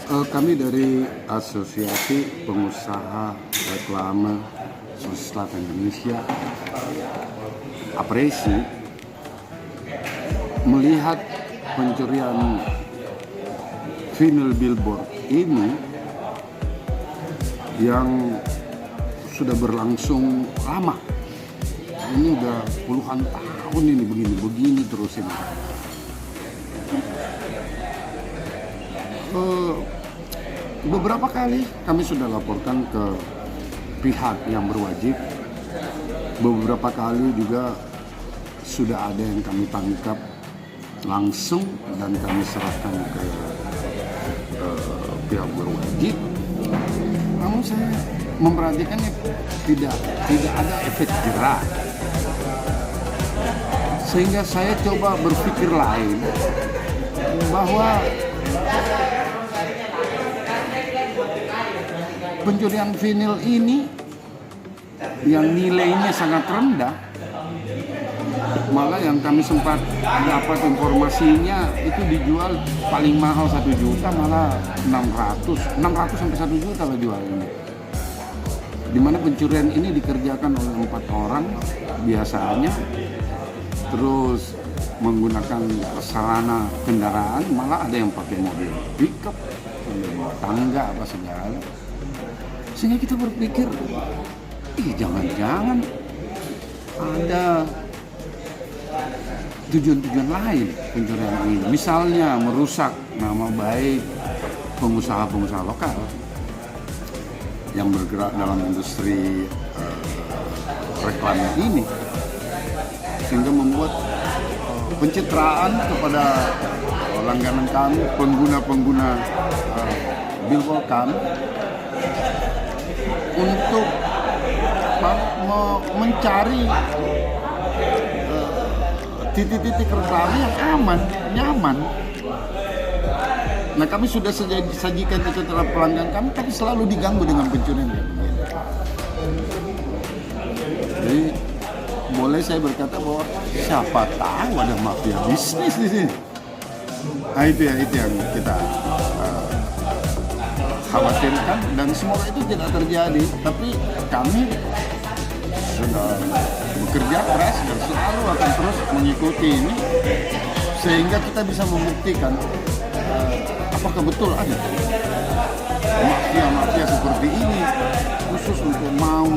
Kami dari Asosiasi Pengusaha Reklame Sulawesi Selatan Indonesia apresi melihat pencurian vinyl billboard ini yang sudah berlangsung lama. Ini udah puluhan tahun ini begini terus ini. Beberapa kali kami sudah laporkan ke pihak yang berwajib. Beberapa kali juga sudah ada yang kami tangkap langsung dan kami serahkan ke pihak berwajib. Namun saya memperhatikan tidak ada efek jerah. Sehingga saya coba berpikir lain bahwa pencurian vinyl ini yang nilainya sangat rendah, malah yang kami sempat dapat informasinya itu dijual paling mahal 1 juta, malah 600 sampai 1 juta lah jualnya. Dimana pencurian ini dikerjakan oleh 4 orang biasanya, terus menggunakan sarana kendaraan, malah ada yang pakai mobil pickup, tangga apa segala. Sehingga kita berpikir, jangan-jangan ada tujuan-tujuan lain pencurian ini. Misalnya merusak nama baik pengusaha-pengusaha lokal yang bergerak dalam industri reklame ini, sehingga membuat pencitraan kepada langganan kami, pengguna-pengguna billboard kami, untuk mencari titik-titik reklame yang aman, nyaman. Nah, kami sudah sajikan itu terhadap pelanggan kami, tapi selalu diganggu dengan pencurian kayak begini. Jadi boleh saya berkata bahwa siapa tahu ada mafia bisnis di sini. Nah, itu yang kita khawatirkan, dan semoga itu tidak terjadi. Tapi kami sudah bekerja keras dan selalu akan terus mengikuti ini sehingga kita bisa membuktikan apakah betul ada mafia seperti ini khusus untuk mau